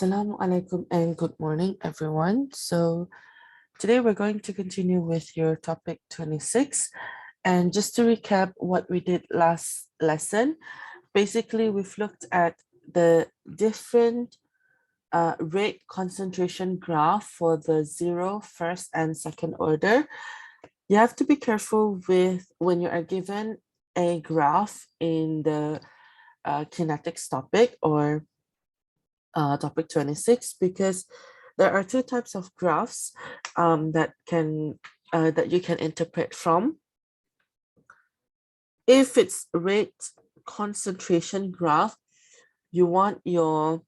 Assalamu alaikum and good morning, everyone. So today we're going to continue with your topic 26. And just to recap what we did last lesson, basically we've looked at the different rate concentration graph for the zero, first, and second order. You have to be careful with when you are given a graph in the kinetics topic or topic 26, because there are two types of graphs that you can interpret from. If it's rate concentration graph, you want your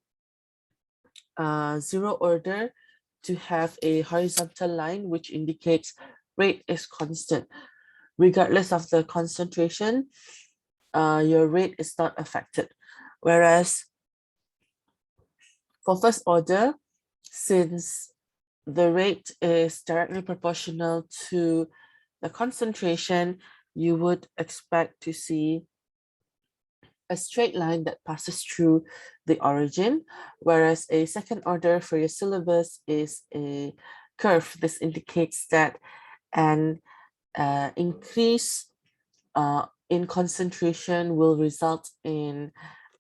zero order to have a horizontal line which indicates rate is constant. Regardless of the concentration, your rate is not affected. Whereas for first order, since the rate is directly proportional to the concentration, you would expect to see a straight line that passes through the origin, whereas a second order for your syllabus is a curve. This indicates that an increase in concentration will result in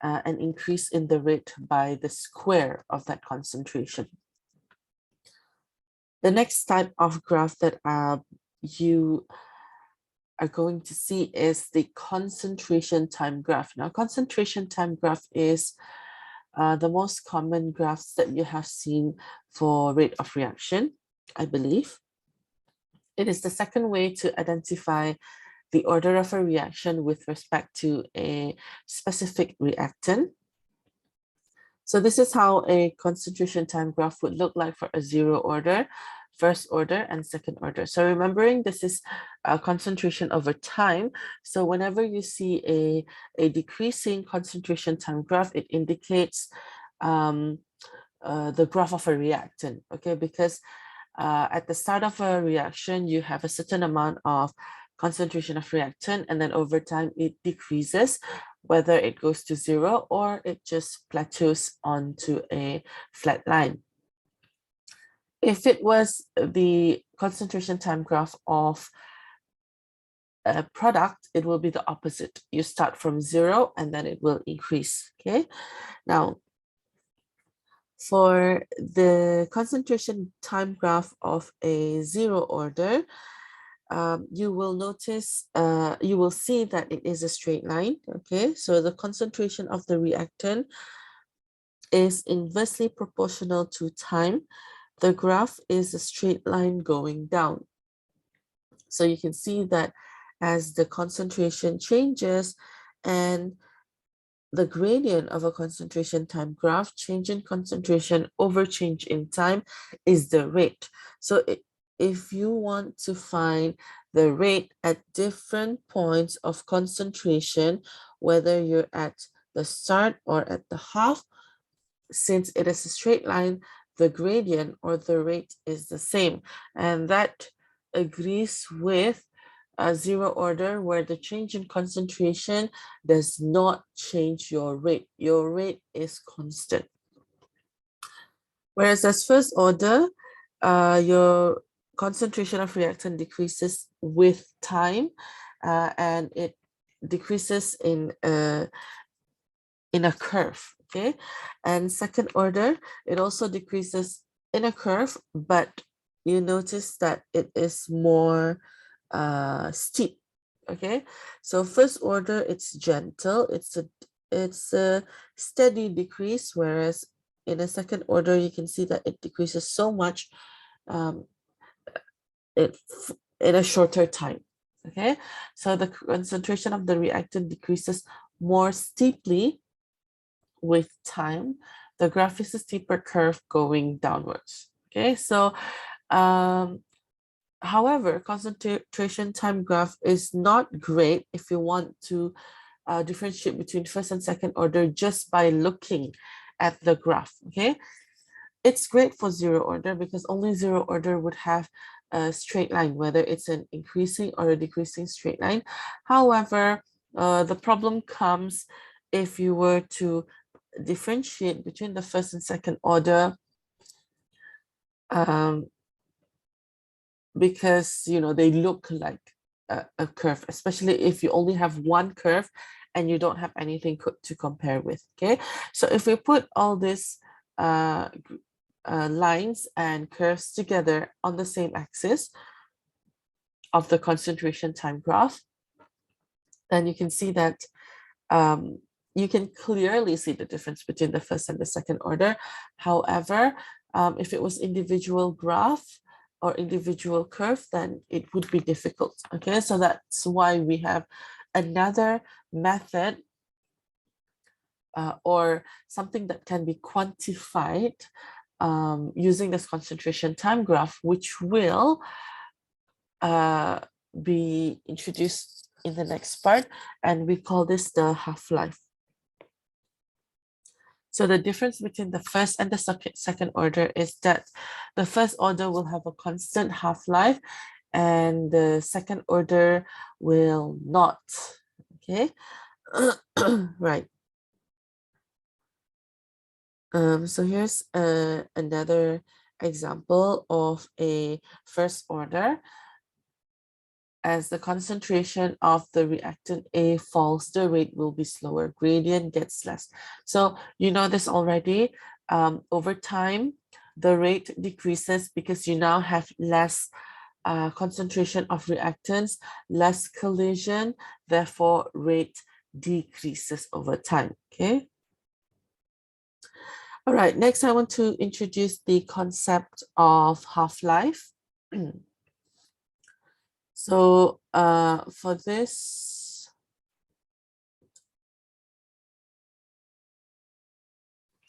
an increase in the rate by the square of that concentration. The next type of graph that you are going to see is the concentration time graph. Now, concentration time graph is the most common graphs that you have seen for rate of reaction, I believe. It is the second way to identify the order of a reaction with respect to a specific reactant. So this is how a concentration time graph would look like for a zero order, first order, and second order. So remembering this is a concentration over time. So whenever you see a decreasing concentration time graph, it indicates the graph of a reactant, okay? Because at the start of a reaction, you have a certain amount of concentration of reactant, and then over time it decreases, whether it goes to zero or it just plateaus onto a flat line. If it was the concentration time graph of a product, it will be the opposite. You start from zero and then it will increase, okay? Now, for the concentration time graph of a zero order, you will notice, you will see that it is a straight line, okay? So the concentration of the reactant is inversely proportional to time. The graph is a straight line going down. So you can see that as the concentration changes and the gradient of a concentration time graph, change in concentration over change in time is the rate. So if you want to find the rate at different points of concentration, whether you're at the start or at the half, since it is a straight line, the gradient or the rate is the same. And that agrees with a zero order, where the change in concentration does not change your rate. Your rate is constant. Whereas as first order, your concentration of reactant decreases with time, and it decreases in a curve, okay? And second order, it also decreases in a curve, but you notice that it is more steep, okay? So first order, it's gentle, it's a steady decrease, whereas in a second order, you can see that it decreases so much in a shorter time, okay? So the concentration of the reactant decreases more steeply with time. The graph is a steeper curve going downwards, okay? So however, concentration time graph is not great if you want to differentiate between first and second order just by looking at the graph, okay? It's great for zero order because only zero order would have a straight line, whether it's an increasing or a decreasing straight line. However, the problem comes if you were to differentiate between the first and second order because, you know, they look like a curve, especially if you only have one curve and you don't have anything to compare with. Okay, so if we put all these lines and curves together on the same axis of the concentration time graph, then you can see that you can clearly see the difference between the first and the second order. However, if it was individual graph or individual curve, then it would be difficult. Okay, so that's why we have another method or something that can be quantified using this concentration time graph, which will be introduced in the next part, and we call this the half-life. So the difference between the first and the second order is that the first order will have a constant half-life and the second order will not. Okay, right. So here's another example of a first order. As the concentration of the reactant A falls, the rate will be slower, gradient gets less. So you know this already. Over time, the rate decreases because you now have less concentration of reactants, less collision, therefore rate decreases over time, okay? All right, next I want to introduce the concept of half-life. So for this,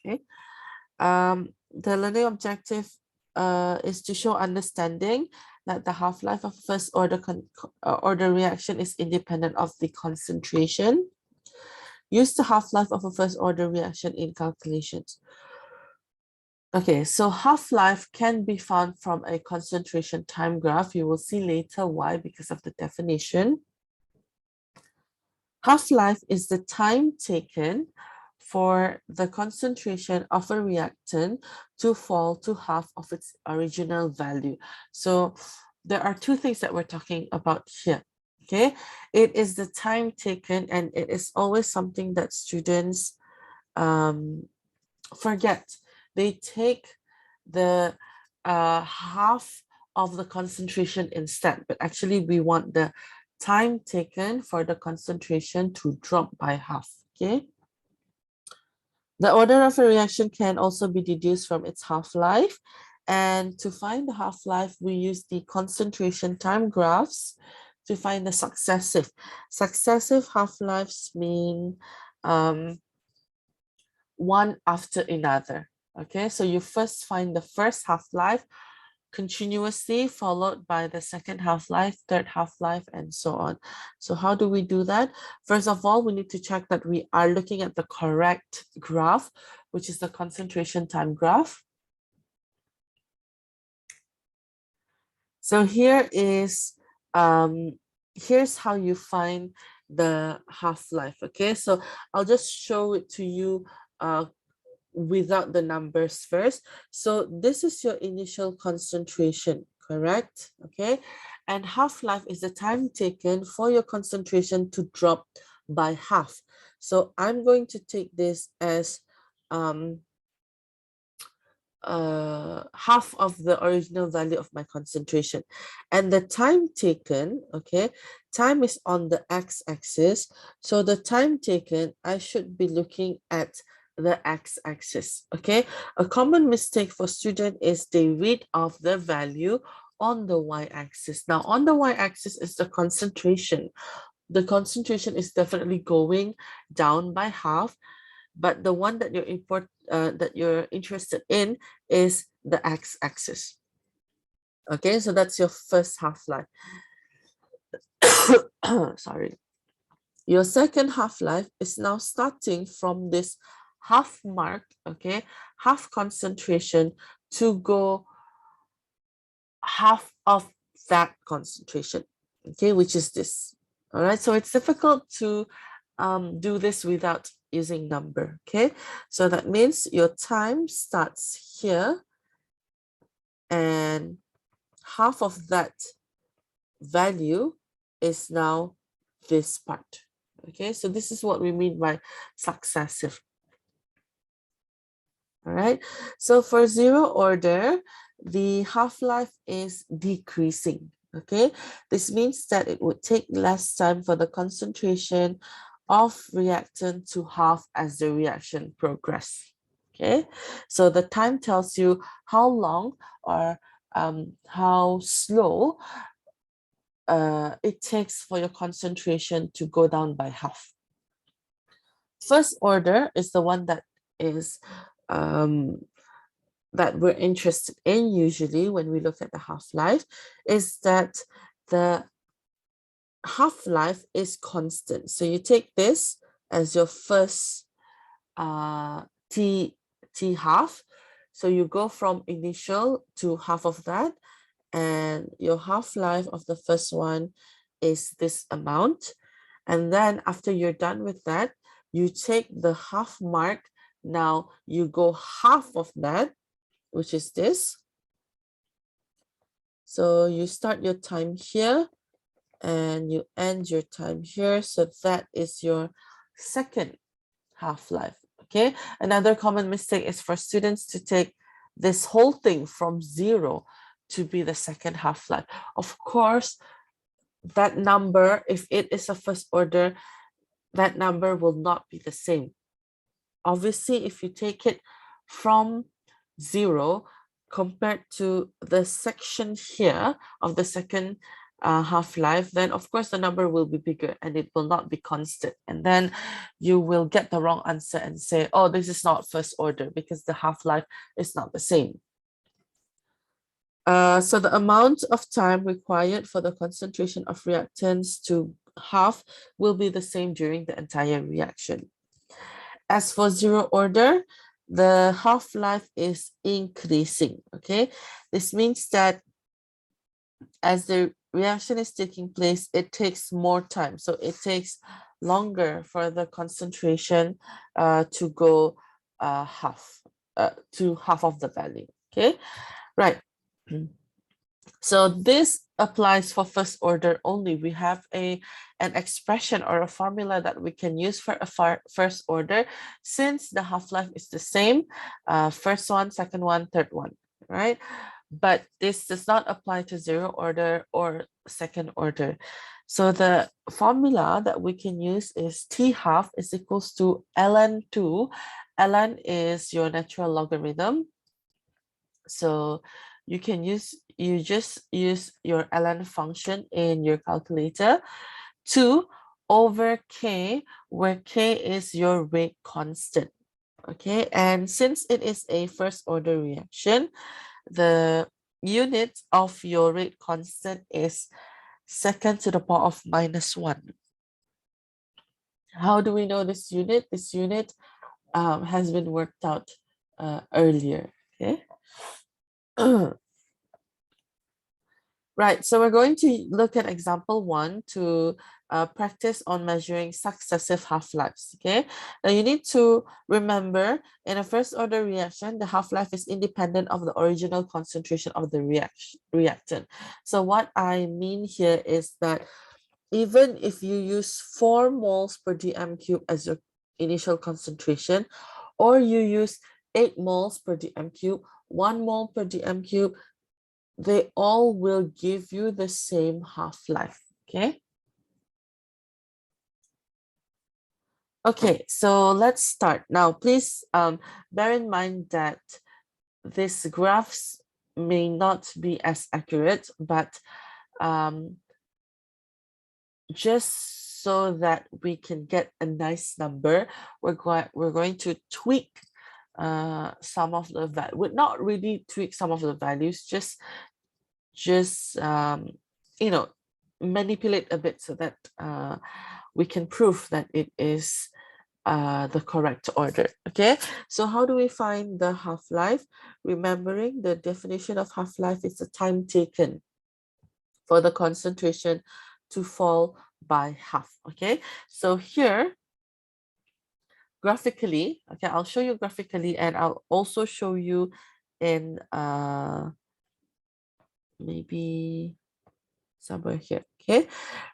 okay, the learning objective is to show understanding that the half-life of first order reaction is independent of the concentration. Use the half-life of a first order reaction in calculations. Okay, so half-life can be found from a concentration time graph. You will see later why, because of the definition. Half-life is the time taken for the concentration of a reactant to fall to half of its original value. So there are two things that we're talking about here. Okay, it is the time taken, and it is always something that students forget. They take the half of the concentration instead, but actually we want the time taken for the concentration to drop by half. Okay, the order of a reaction can also be deduced from its half-life, and to find the half-life we use the concentration time graphs to find the successive half-lives mean one after another. Okay, so you first find the first half-life continuously, followed by the second half-life, third half-life, and so on. So how do we do that? First of all, we need to check that we are looking at the correct graph, which is the concentration time graph. So here is here's how you find the half-life. Okay, so I'll just show it to you without the numbers first. So this is your initial concentration, correct? Okay, and half-life is the time taken for your concentration to drop by half. So I'm going to take this as half of the original value of my concentration, and the time taken, okay, time is on the x-axis, so the time taken, I should be looking at the x-axis. Okay, a common mistake for student is they read off the value on the y-axis. Now on the y-axis is the concentration. The concentration is definitely going down by half, but the one that you're interested in is the x-axis. Okay, so that's your first half-life. Sorry. Your second half-life is now starting from this half mark, okay, half concentration, to go half of that concentration, okay, which is this. All right, so it's difficult to do this without using number, okay? So that means your time starts here, and half of that value is now this part, okay? So this is what we mean by successive. All right, so for zero order, the half-life is decreasing, okay? This means that it would take less time for the concentration of reactant to halve as the reaction progresses, okay? So the time tells you how long or how slow it takes for your concentration to go down by half. First order is the one that is that we're interested in usually when we look at the half-life, is that the half-life is constant. So you take this as your first t half. So you go from initial to half of that, and your half-life of the first one is this amount. And then after you're done with that, you take the half mark. Now you go half of that, which is this. So you start your time here and you end your time here. So that is your second half-life, okay? Another common mistake is for students to take this whole thing from 0 to be the second half-life. Of course, that number, if it is a first order, that number will not be the same. Obviously, if you take it from 0 compared to the section here of the second half-life, then of course the number will be bigger and it will not be constant. And then you will get the wrong answer and say, oh, this is not first order because the half-life is not the same. So the amount of time required for the concentration of reactants to halve will be the same during the entire reaction. As for zero order, the half-life is increasing, okay? This means that as the reaction is taking place, it takes more time. So it takes longer for the concentration to go to half of the value, okay? Right. So this applies for first order only. We have an expression or a formula that we can use for a first order, since the half-life is the same, first one, second one, third one, right? But this does not apply to zero order or second order. So the formula that we can use is T half is equals to ln 2. ln is your natural logarithm. So you just use your ln function in your calculator, 2 over k, where k is your rate constant. Okay, and since it is a first order reaction, the unit of your rate constant is second to the power of -1. How do we know this unit? This unit has been worked out earlier. Okay. Right, so we're going to look at example 1 to practice on measuring successive half-lives, okay? Now you need to remember, in a first order reaction, the half-life is independent of the original concentration of the reactant. So what I mean here is that even if you use 4 moles per dm cube as your initial concentration, or you use 8 moles per dm cube, 1 mole per dm cube, they all will give you the same half-life, okay? Okay, so let's start. Now, please bear in mind that these graphs may not be as accurate, but just so that we can get a nice number, we're going to tweak some of the values. Would not really tweak some of the values, just you know, manipulate a bit so that we can prove that it is the correct order. Okay, so how do we find the half-life? Remembering the definition of half-life is the time taken for the concentration to fall by half. Okay, so here graphically. Okay, I'll show you graphically, and I'll also show you in maybe somewhere here. Okay,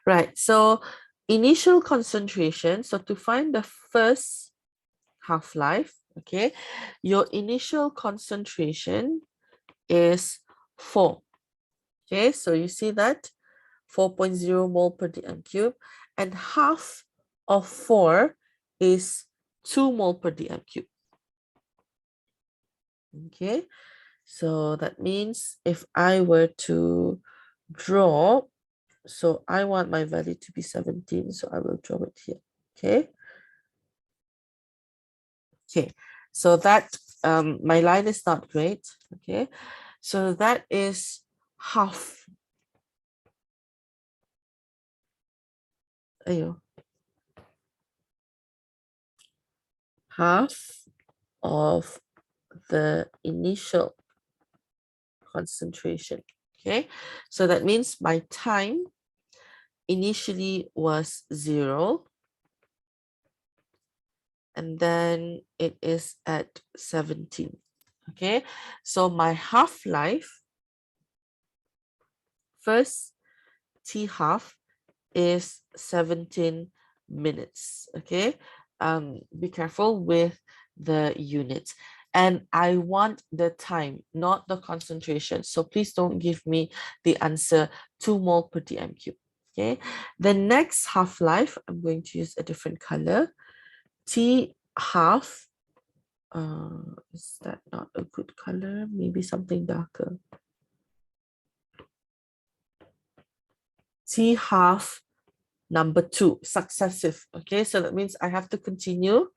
right. So initial concentration. So to find the first half-life, okay, your initial concentration is 4. Okay, so you see that 4.0 mole per dm cube, and half of 4 is 2 mole per dm cube. Okay, so that means if I were to draw, so I want my value to be 17, so I will draw it here. Okay. Okay, so that my line is not great. Okay, so that is half. Ayo. Half of the initial concentration. Okay, so that means my time initially was 0, and then it is at 17. Okay, so my half-life, first T half, is 17 minutes. Okay, be careful with the units, and I want the time, not the concentration, so please don't give me the answer 2 mole per dm cube. Okay, the next half-life, I'm going to use a different color. T half, is that not a good color? Maybe something darker. T half number 2, successive. Okay, so that means I have to continue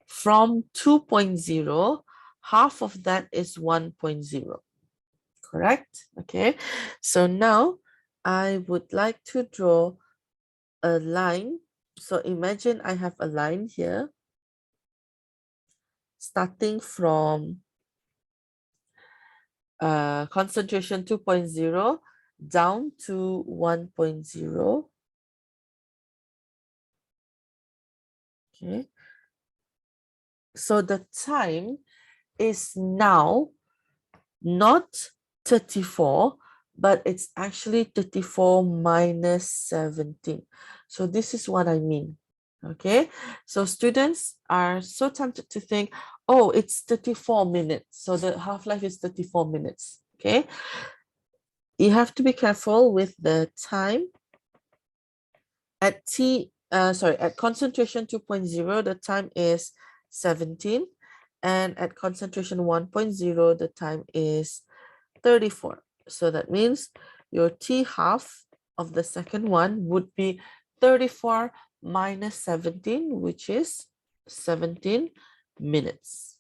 from 2.0. Half of that is 1.0. Correct? Okay, so now I would like to draw a line. So imagine I have a line here starting from concentration 2.0 down to 1.0. Okay, so the time is now not 34, but it's actually 34 minus 17. So this is what I mean. Okay, so students are so tempted to think, oh, it's 34 minutes. So the half-life is 34 minutes. Okay, you have to be careful with the time. At at concentration 2.0, the time is 17. And at concentration 1.0, the time is 34. So that means your T half of the second one would be 34 minus 17, which is 17 minutes.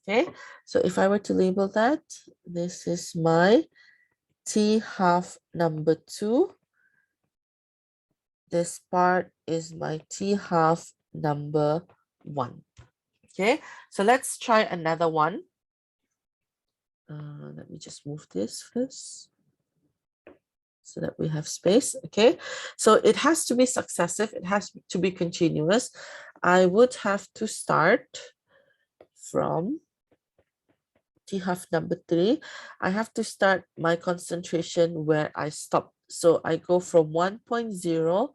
Okay, so if I were to label that, this is my T half number 2. This part is my T half number 1. Okay, so let's try another one. Let me just move this first so that we have space. Okay, so it has to be successive. It has to be continuous. I would have to start from T half number 3. I have to start my concentration where I stopped. So I go from 1.0.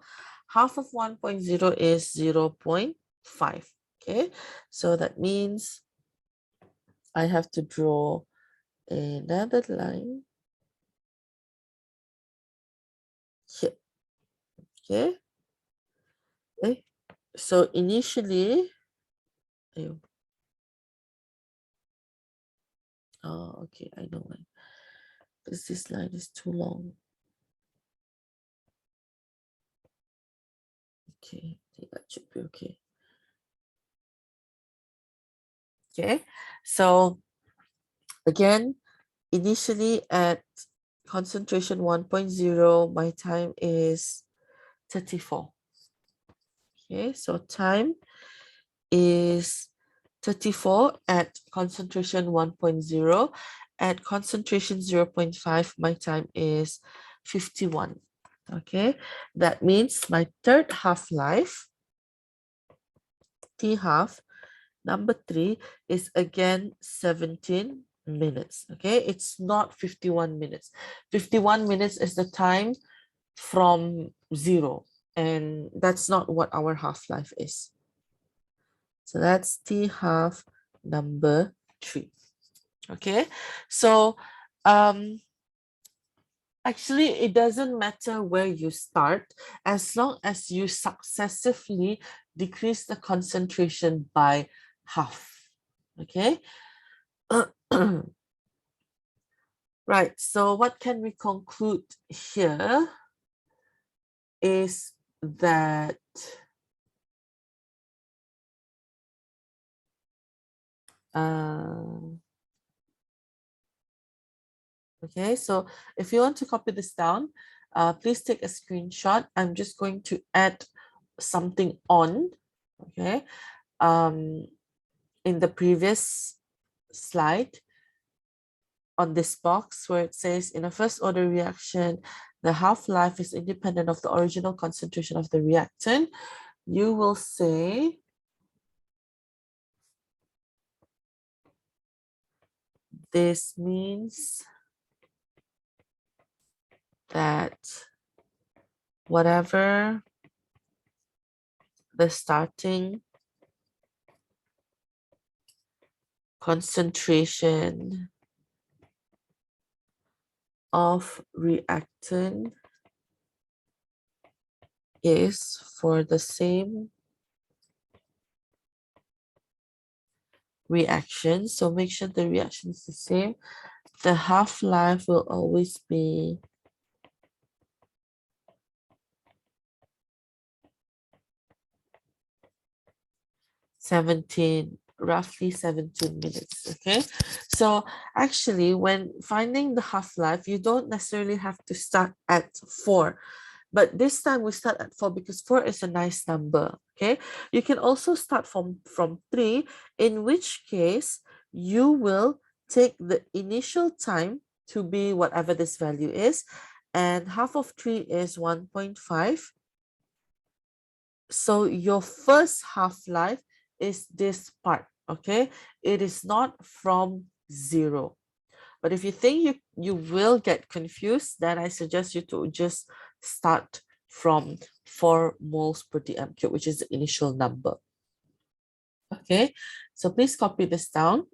Half of 1.0 is 0.5. Okay, so that means I have to draw another line here. Okay. Okay. So initially, oh, okay, I know why. Because this line is too long. Okay, I think that should be okay. Okay, so again, initially at concentration 1.0, my time is 34. Okay, so time is 34 at concentration 1.0. At concentration 0.5, my time is 51. Okay, that means my third half-life T half number 3 is again 17 minutes. Okay, it's not 51 minutes. 51 minutes is the time from 0, and that's not what our half-life is. So that's T half number 3. Okay, so actually it doesn't matter where you start as long as you successively decrease the concentration by half. Okay. Right, so what can we conclude here is that okay, so if you want to copy this down, please take a screenshot. I'm just going to add something on, okay, in the previous slide on this box where it says in a first order reaction, the half-life is independent of the original concentration of the reactant. You will say this means that whatever the starting concentration of reactant is for the same reaction, so make sure the reaction is the same, the half-life will always be roughly 17 minutes. Okay, so actually when finding the half-life, you don't necessarily have to start at 4, but this time we start at 4 because 4 is a nice number. Okay, you can also start from 3, in which case you will take the initial time to be whatever this value is, and half of 3 is 1.5. So your first half-life is this part. Okay, it is not from 0. But if you think you will get confused, then I suggest you to just start from 4 moles per dm cube, which is the initial number. Okay, so please copy this down.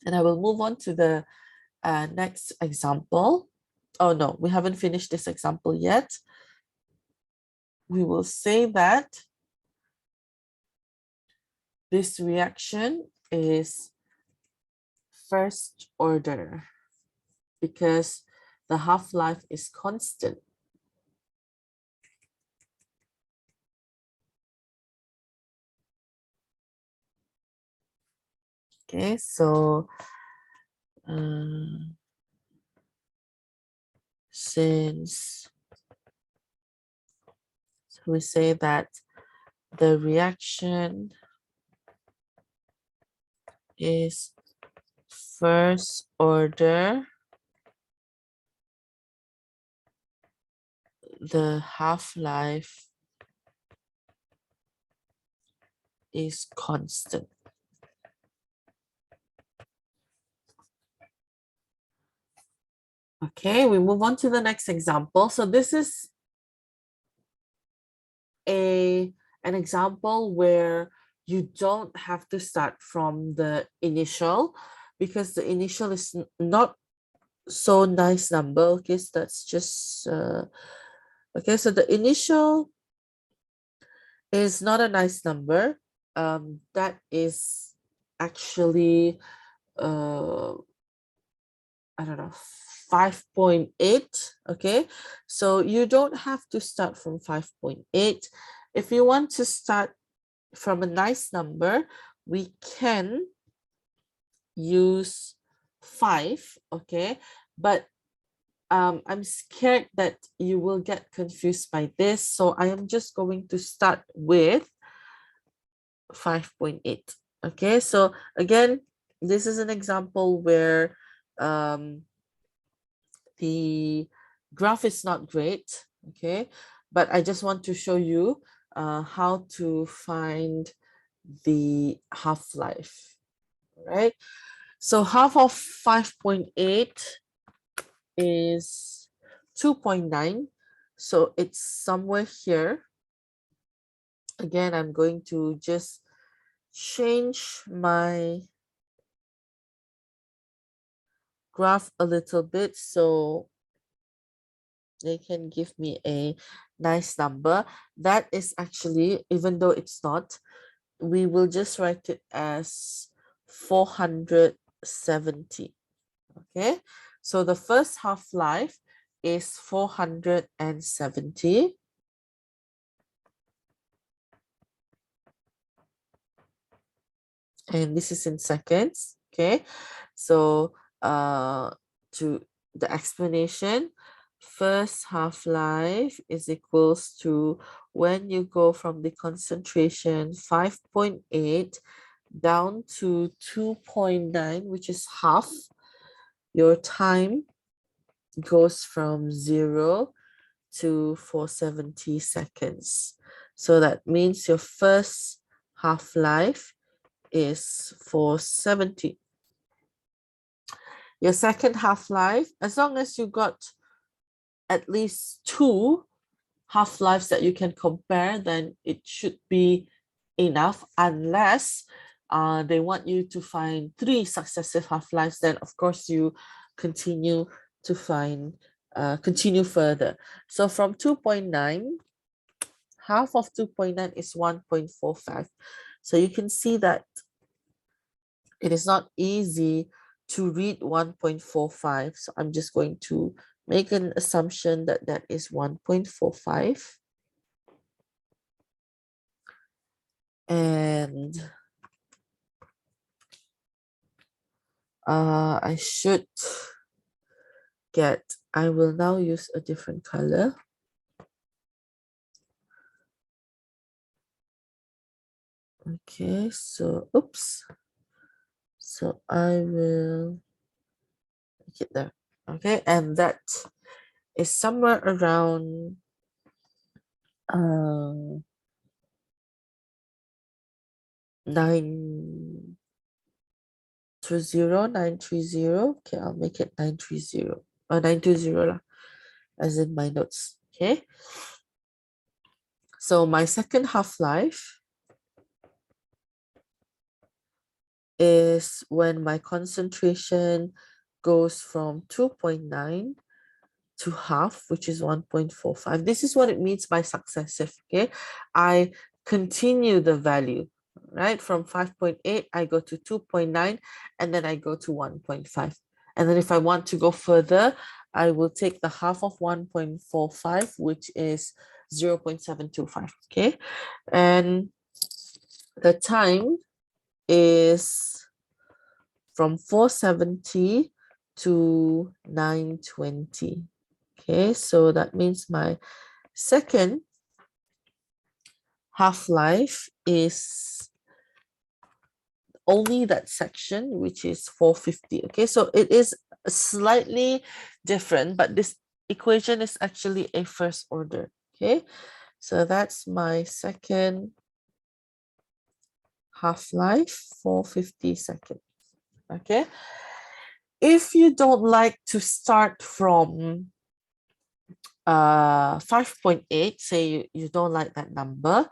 And I will move on to the next example. Oh no, we haven't finished this example yet. We will say that this reaction is first order because the half-life is constant. Okay, so since we say that the reaction is first order, the half-life is constant. Okay, we move on to the next example. So this is an example where you don't have to start from the initial because the initial is not so nice number. Okay, so that's just okay, so the initial is not a nice number. That is actually I don't know, 5.8. Okay, so you don't have to start from 5.8. If you want to start from a nice number, we can use 5. Okay, but I'm scared that you will get confused by this, so I am just going to start with 5.8. Okay, so again, this is an example where the graph is not great. Okay, but I just want to show you how to find the half-life, right? So half of 5.8 is 2.9. So it's somewhere here. Again, I'm going to just change my graph a little bit so they can give me a nice number. That is actually, even though it's not, we will just write it as 470. Okay, so the first half-life is 470. And this is in seconds. Okay, so to the explanation, first half-life is equals to when you go from the concentration 5.8 down to 2.9, which is half, your time goes from 0 to 470 seconds. So that means your first half-life is 470. Your second half-life, as long as you got at least 2 half-lives that you can compare, then it should be enough, unless they want you to find 3 successive half-lives. Then of course you continue to find continue further. So from 2.9, half of 2.9 is 1.45. So you can see that it is not easy to read 1.45. So I'm just going to make an assumption that that is 1.45. And I should get, I will now use a different color. Okay, so oops. So I will make it there. Okay, and that is somewhere around 920, 930. Okay, I'll make it 930 or 920 lah, as in my notes. Okay, so my second half-life is when my concentration goes from 2.9 to half, which is 1.45. This is what it means by successive. Okay, I continue the value, right? From 5.8, I go to 2.9, and then I go to 1.5. And then if I want to go further, I will take the half of 1.45, which is 0.725. Okay, and the time is from 470 to 920. Okay, so that means my second half-life is only that section, which is 450. Okay, so it is slightly different, but this equation is actually a first order. Okay, so that's my second half-life, 450 seconds. Okay, if you don't like to start from 5.8, say you don't like that number,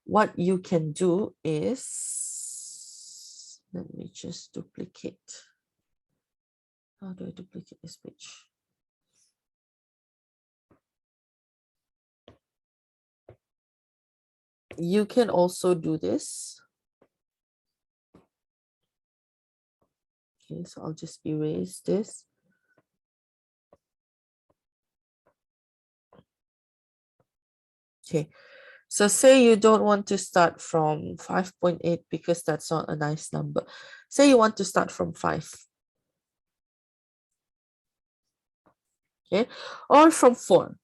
what you can do is, let me just duplicate. How do I duplicate this page? You can also do this. Okay, so I'll just erase this. Okay, so say you don't want to start from 5.8 because that's not a nice number. Say you want to start from 5. Okay, or from 4.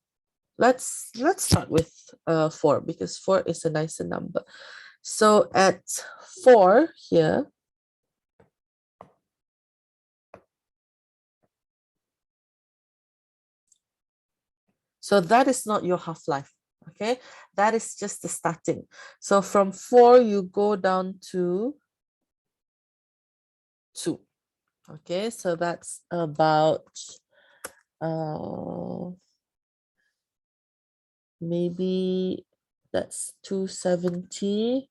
Let's start with 4 because 4 is a nicer number. So at 4 here, so that is not your half-life. Okay, that is just the starting. So from 4, you go down to 2. Okay, so that's about maybe that's 270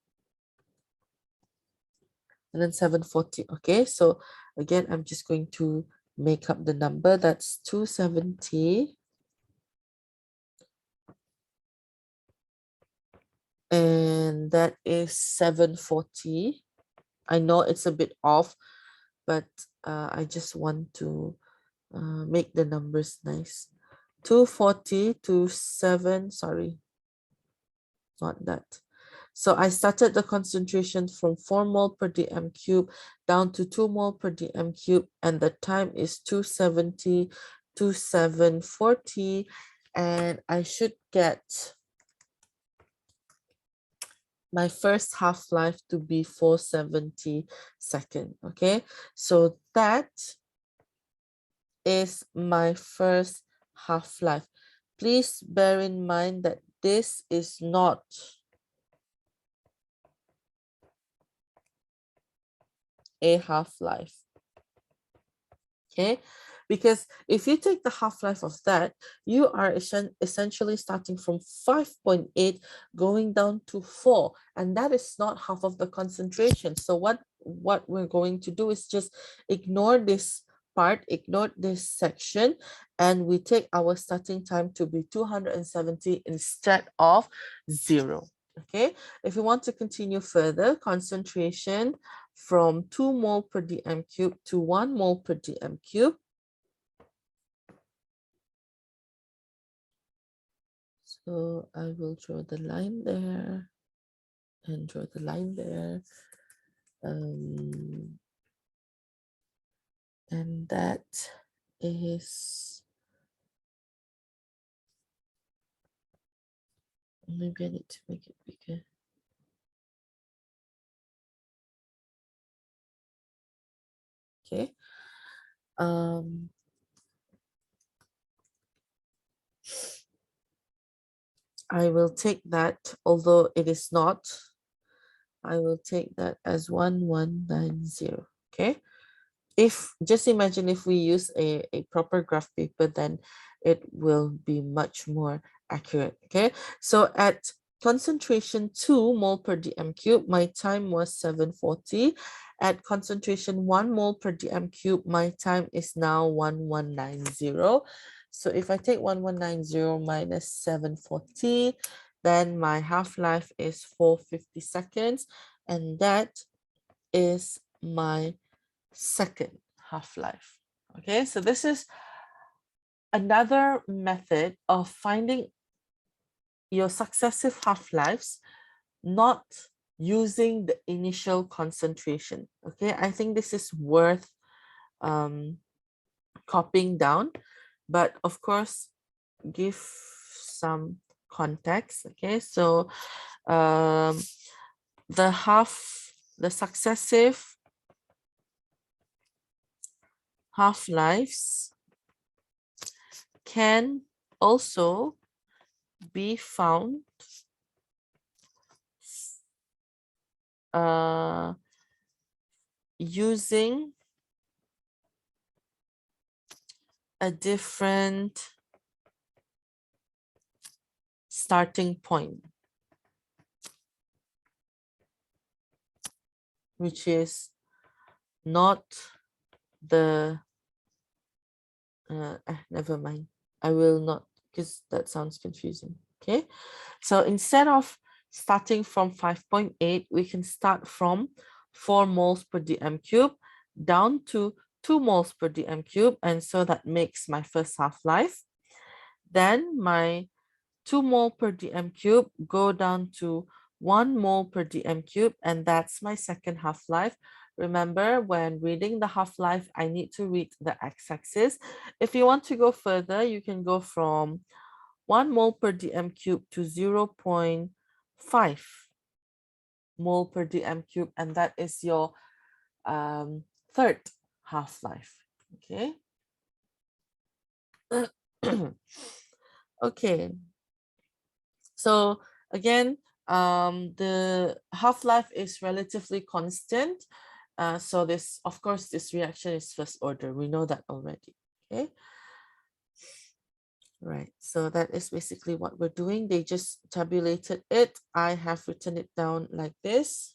and then 740. Okay, so again, I'm just going to make up the number. That's 270 and that is 740. I know it's a bit off, but I just want to make the numbers nice. 240 to 7, sorry, not that. So I started the concentration from 4 mole per dm cube down to 2 mole per dm cube, and the time is 270 to 740, and I should get my first half-life to be 470 seconds. Okay, so that is my first half-life. Please bear in mind that this is not a half-life. Okay, because if you take the half-life of that, you are essentially starting from 5.8 going down to 4, and that is not half of the concentration. So what we're going to do is just ignore this part, ignore this section, and we take our starting time to be 270 instead of 0. Okay, if you want to continue further, concentration from 2 mole per dm cube to 1 mole per dm cube. So I will draw the line there and draw the line there. And that is, maybe I need to make it bigger. Okay. I will take that, although it is not, I will take that as 1190. Okay. If just imagine if we use a proper graph paper, then it will be much more accurate. Okay, so at concentration 2 mole per dm cube, my time was 740. At concentration 1 mole per dm cube, my time is now 1190. So if I take 1190 minus 740, then my half-life is 450 seconds, and that is my second half-life. Okay, so this is another method of finding your successive half-lives, not using the initial concentration. Okay, I think this is worth copying down, but of course give some context. Okay, so the successive half-lives can also be found using a different starting point, which is not the never mind, I will not, because that sounds confusing. Okay, so instead of starting from 5.8, we can start from 4 moles per dm cube down to 2 moles per dm cube, and so that makes my first half-life. Then my 2 mole per dm cube go down to 1 mole per dm cube, and that's my second half-life. Remember, when reading the half-life, I need to read the x-axis. If you want to go further, you can go from 1 mole per dm cube to 0.5 mole per dm cube, and that is your third half-life. Okay. Okay. So again, the half-life is relatively constant. So this, of course, this reaction is first order. We know that already. Okay. Right. So that is basically what we're doing. They just tabulated it. I have written it down like this.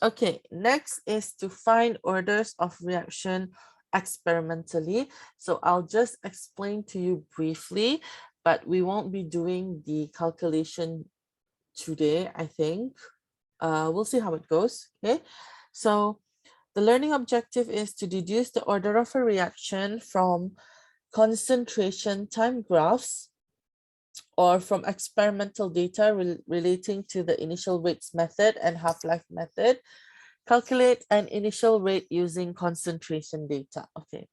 Okay, next is to find orders of reaction experimentally. So I'll just explain to you briefly, but we won't be doing the calculation today, I think. We'll see how it goes, okay? So the learning objective is to deduce the order of a reaction from concentration time graphs or from experimental data relating to the initial rates method and half-life method. Calculate an initial rate using concentration data. Okay.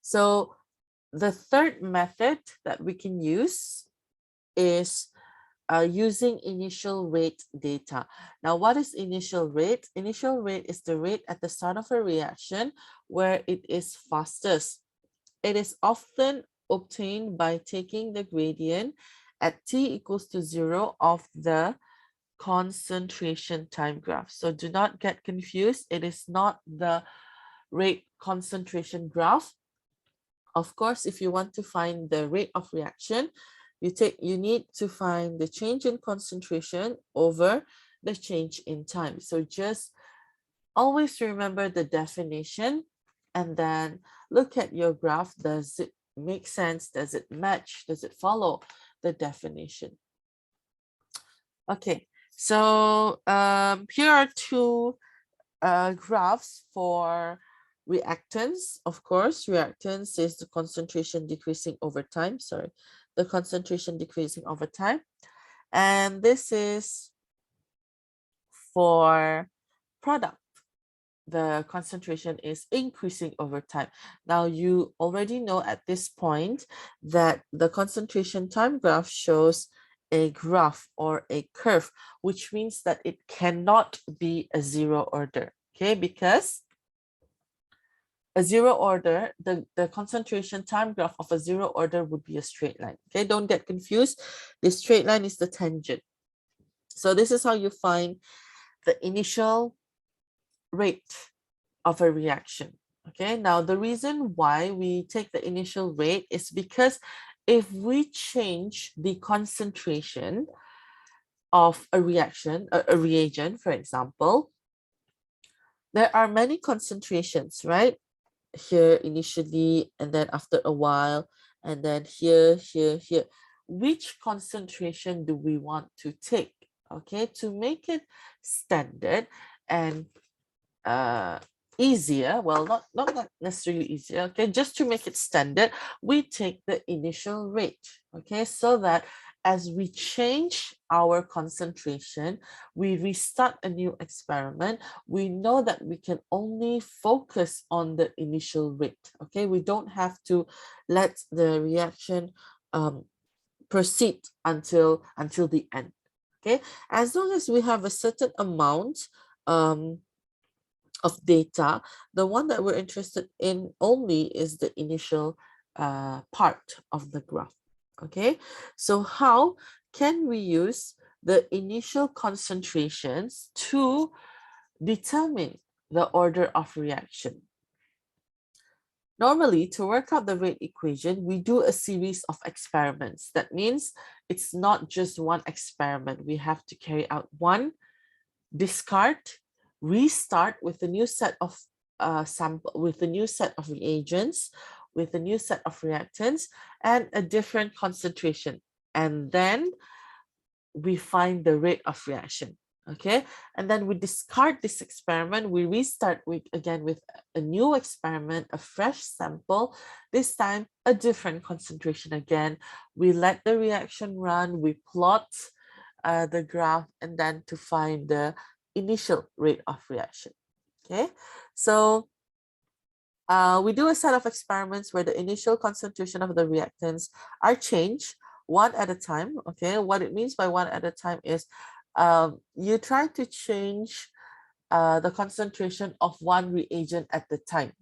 So the third method that we can use is using initial rate data. Now, what is initial rate? Initial rate is the rate at the start of a reaction where it is fastest. It is often obtained by taking the gradient at t equals to 0 of the concentration time graph. So do not get confused. It is not the rate concentration graph. Of course, if you want to find the rate of reaction, you need to find the change in concentration over the change in time. So just always remember the definition and then look at your graph. Does it make sense? Does it match? Does it follow the definition? Okay, so here are two graphs for reactants. Of course, reactants is the concentration decreasing over time. Sorry, the concentration decreasing over time. And this is for product. The concentration is increasing over time. Now you already know at this point that the concentration time graph shows a graph or a curve, which means that it cannot be a zero order, okay? Because a zero order, the concentration time graph of a zero order would be a straight line, okay? Don't get confused. The straight line is the tangent. So this is how you find the initial rate of a reaction. Okay, now the reason why we take the initial rate is because if we change the concentration of a reaction, a reagent, for example, there are many concentrations, right? Here initially, and then after a while, and then here, here, here. Which concentration do we want to take? Okay, to make it standard and easier, well, not necessarily easier, okay, just to make it standard, we take the initial rate, okay, so that as we change our concentration, we restart a new experiment, we know that we can only focus on the initial rate, okay, we don't have to let the reaction proceed until the end, okay, as long as we have a certain amount of data, the one that we're interested in only is the initial part of the graph. Okay, so how can we use the initial concentrations to determine the order of reaction? Normally, to work out the rate equation, we do a series of experiments. That means it's not just one experiment. We have to carry out one, discard, restart with a new set of with a new set of reagents, with a new set of reactants, and a different concentration. And then we find the rate of reaction. Okay, and then we discard this experiment, we restart again with a new experiment, a fresh sample, this time a different concentration again. We let the reaction run, we plot the graph, and then to find the initial rate of reaction. Okay, so we do a set of experiments where the initial concentration of the reactants are changed one at a time. Okay, what it means by one at a time is you try to change the concentration of one reagent at the time.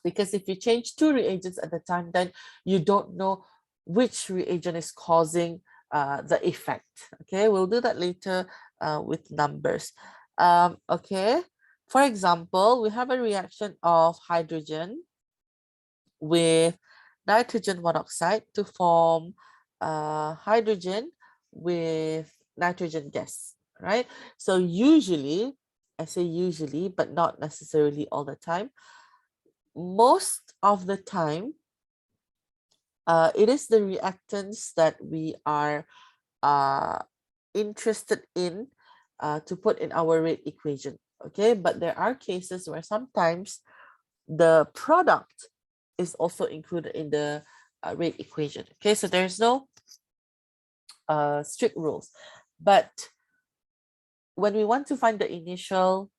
Because if you change two reagents at a time, then you don't know which reagent is causing the effect. Okay, we'll do that later with numbers. Okay, for example, we have a reaction of hydrogen with nitrogen monoxide to form hydrogen with nitrogen gas, right? So usually, I say usually, but not necessarily all the time, most of the time, it is the reactants that we are interested in to put in our rate equation. Okay, but there are cases where sometimes the product is also included in the rate equation. Okay, so there's no strict rules, but when we want to find the initial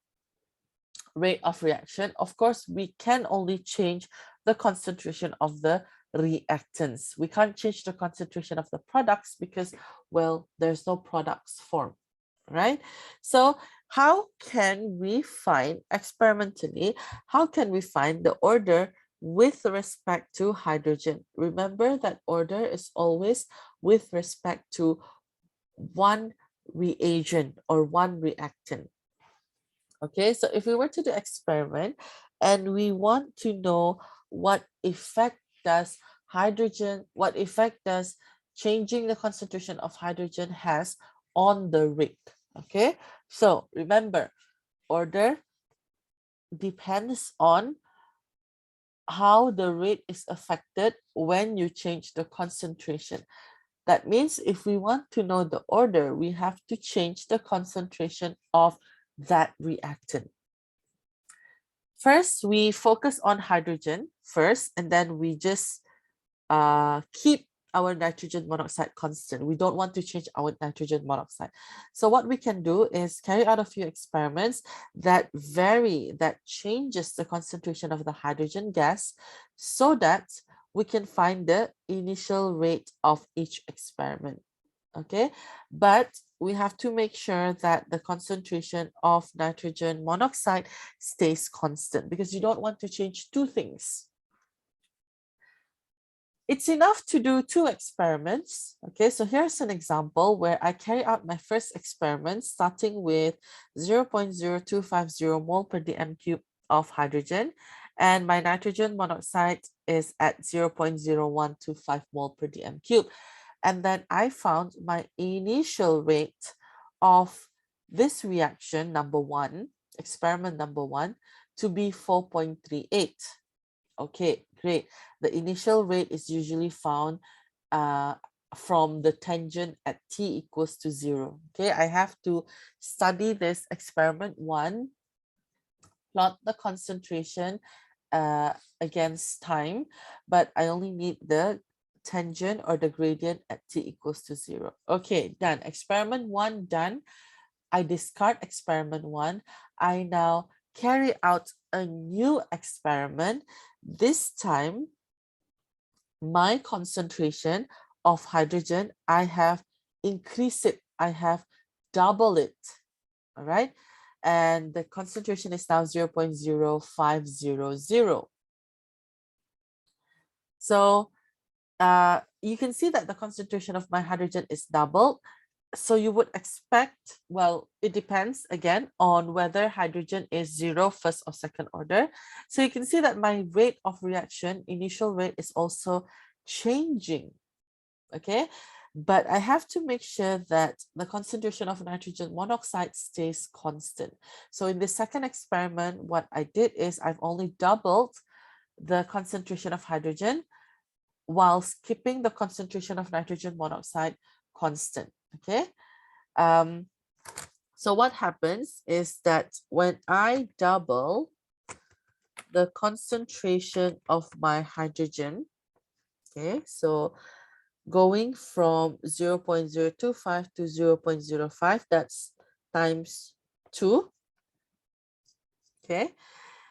rate of reaction, of course, we can only change the concentration of the reactants. We can't change the concentration of the products because, well, there's no products formed, right? So how can we find experimentally, how can we find the order with respect to hydrogen? Remember that order is always with respect to one reagent or one reactant. Okay, so if we were to do experiment and we want to know what effect does hydrogen, what effect does changing the concentration of hydrogen has on the rate. Okay, so remember, order depends on how the rate is affected when you change the concentration. That means if we want to know the order, we have to change the concentration of that reactant. First, we focus on hydrogen first, and then we just keep our nitrogen monoxide constant. We don't want to change our nitrogen monoxide. So what we can do is carry out a few experiments that changes the concentration of the hydrogen gas so that we can find the initial rate of each experiment. Okay, but we have to make sure that the concentration of nitrogen monoxide stays constant because you don't want to change two things. It's enough to do two experiments. Okay, so here's an example where I carry out my first experiment starting with 0.0250 mole per dm cube of hydrogen, and my nitrogen monoxide is at 0.0125 mole per dm cube. And then I found my initial rate of this reaction, experiment number one, to be 4.38. Okay, great. The initial rate is usually found from the tangent at t equals to 0. Okay, I have to study this experiment one, plot the concentration against time, but I only need the tangent or the gradient at t equals to 0. Okay, done. Experiment one done. I discard experiment one. I now carry out a new experiment. This time, my concentration of hydrogen, I have increased it. I have doubled it. All right. And the concentration is now 0.0500. So you can see that the concentration of my hydrogen is doubled. So you would expect, well, it depends again on whether hydrogen is 0, first or second order. So you can see that my rate of reaction, initial rate, is also changing. Okay, but I have to make sure that the concentration of nitrogen monoxide stays constant. So in the second experiment, what I did is I've only doubled the concentration of hydrogen whilst keeping the concentration of nitrogen monoxide constant. Okay, so what happens is that when I double the concentration of my hydrogen, okay, so going from 0.025 to 0.05, that's times 2. Okay,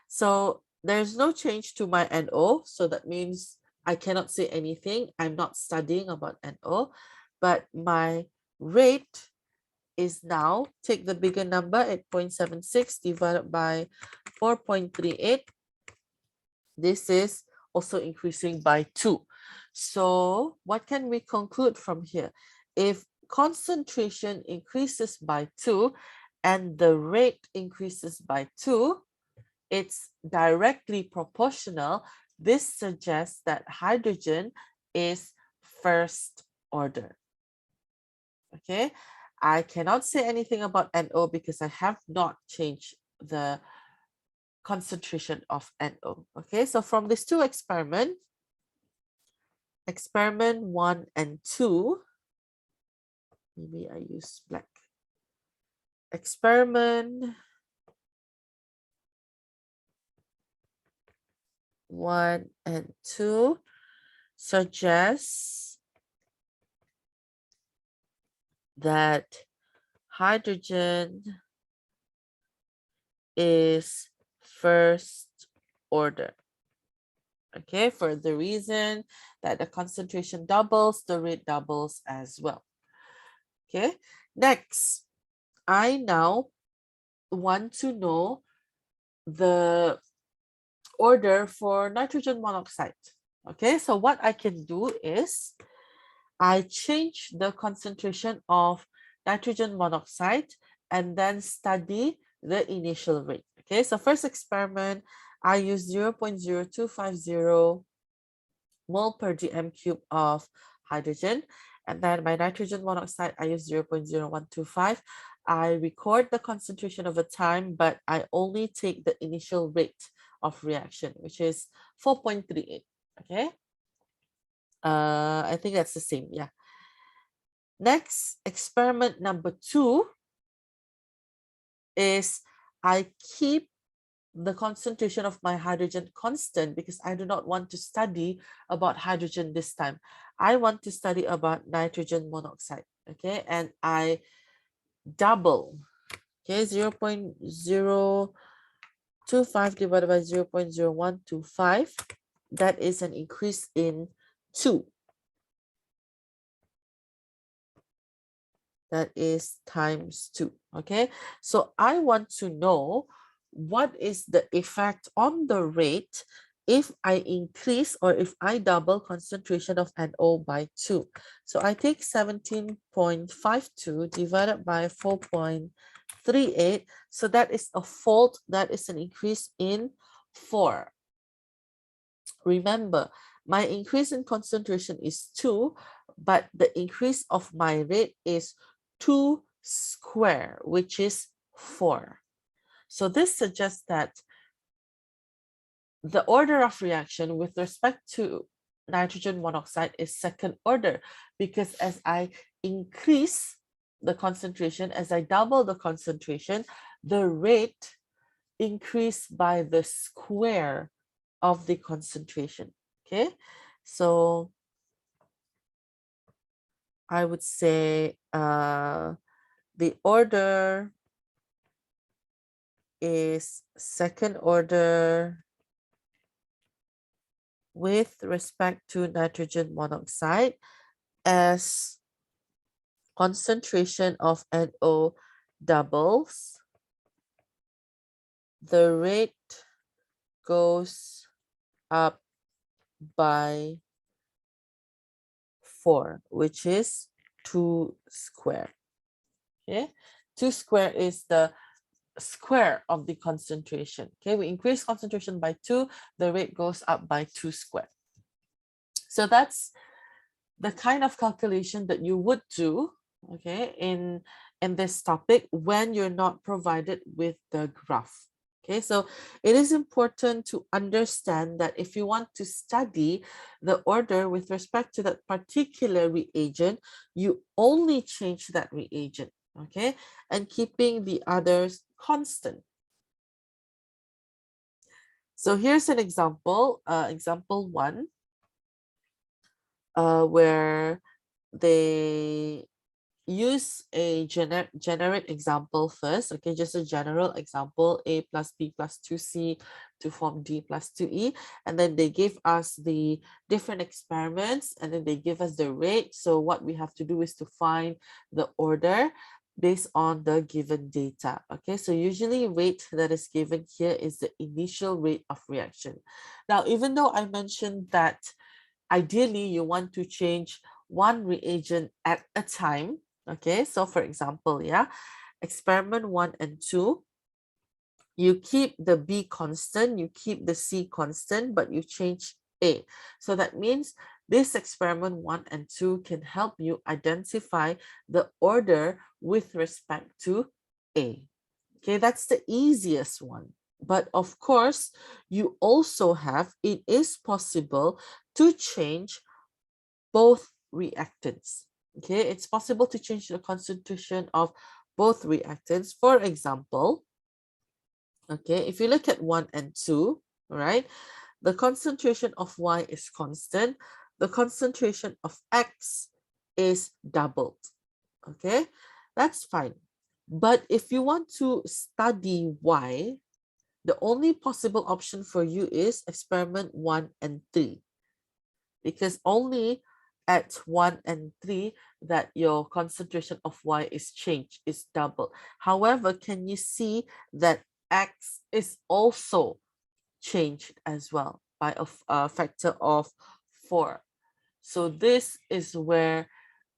so there's no change to my NO, so that means I cannot say anything. I'm not studying about NO, but my rate is now, take the bigger number, 8.76 divided by 4.38. this is also increasing by 2. So what can we conclude from here? If concentration increases by 2 and the rate increases by 2, it's directly proportional. This suggests that hydrogen is first order. Okay, I cannot say anything about NO because I have not changed the concentration of NO. Okay, so from these two experiments, experiment 1 and 2, maybe I use black. Experiment 1 and 2 suggests that hydrogen is first order. Okay, for the reason that the concentration doubles, the rate doubles as well. Okay, next, I now want to know the order for nitrogen monoxide. Okay, so what I can do is I change the concentration of nitrogen monoxide and then study the initial rate. Okay, so first experiment, I use 0.0250 mole per dm cube of hydrogen. And then my nitrogen monoxide, I use 0.0125. I record the concentration over time, but I only take the initial rate of reaction, which is 4.38. Okay. I think that's the same. Yeah. Next, experiment number 2 is I keep the concentration of my hydrogen constant because I do not want to study about hydrogen this time. I want to study about nitrogen monoxide. Okay, and I double. Okay, 0.025 divided by 0.0125. That is an increase in 2. That is times 2. Okay, so I want to know what is the effect on the rate if I increase or if I double concentration of NO by 2. So I take 17.52 divided by 4.38. So that is a fold, that is an increase in 4. Remember, my increase in concentration is 2, but the increase of my rate is 2 square, which is 4. So this suggests that the order of reaction with respect to nitrogen monoxide is second order, because as I increase the concentration, as I double the concentration, the rate increased by the square of the concentration. Okay, so I would say the order is second order with respect to nitrogen monoxide as concentration of NO doubles, the rate goes up by 4, which is 2 square. Okay, 2 square is the square of the concentration. Okay, we increase concentration by 2, the rate goes up by 2 square. So that's the kind of calculation that you would do, okay, in this topic when you're not provided with the graph. Okay, so it is important to understand that if you want to study the order with respect to that particular reagent, you only change that reagent, okay, and keeping the others constant. So here's an example, example 1, where they use a generic example first. Okay, just a general example, A plus B plus 2C to form D plus 2E. And then they give us the different experiments and then they give us the rate. So what we have to do is to find the order. based on the given data. Okay, so usually rate that is given here is the initial rate of reaction. Now, even though I mentioned that ideally you want to change one reagent at a time, okay, so for example, yeah, experiment 1 and 2, you keep the B constant, you keep the C constant, but you change A. So that means this experiment 1 and 2 can help you identify the order with respect to A. Okay, that's the easiest one. But of course, you also have, it is possible to change both reactants. Okay, it's possible to change the concentration of both reactants. For example, okay, if you look at 1 and 2, right, the concentration of Y is constant, the concentration of X is doubled. Okay, that's fine. But if you want to study Y, the only possible option for you is experiment 1 and 3, because only at 1 and 3 that your concentration of Y is changed, is doubled. However, can you see that X is also changed as well by a factor of 4? So this is where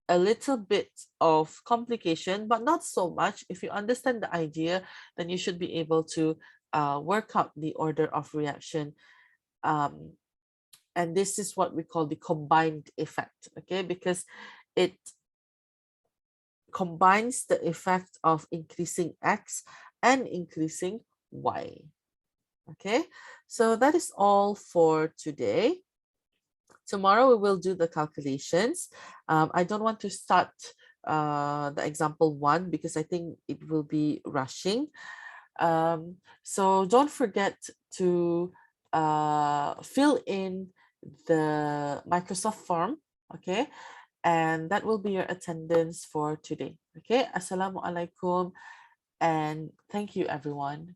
a little bit of complication, but not so much. If you understand the idea, then you should be able to work out the order of reaction. And this is what we call the combined effect, okay? Because it combines the effect of increasing X and increasing Y. Okay, so that is all for today. Tomorrow we will do the calculations. I don't want to start the example 1 because I think it will be rushing. So don't forget to fill in the Microsoft form, okay? And that will be your attendance for today. Okay, Assalamualaikum, and thank you everyone.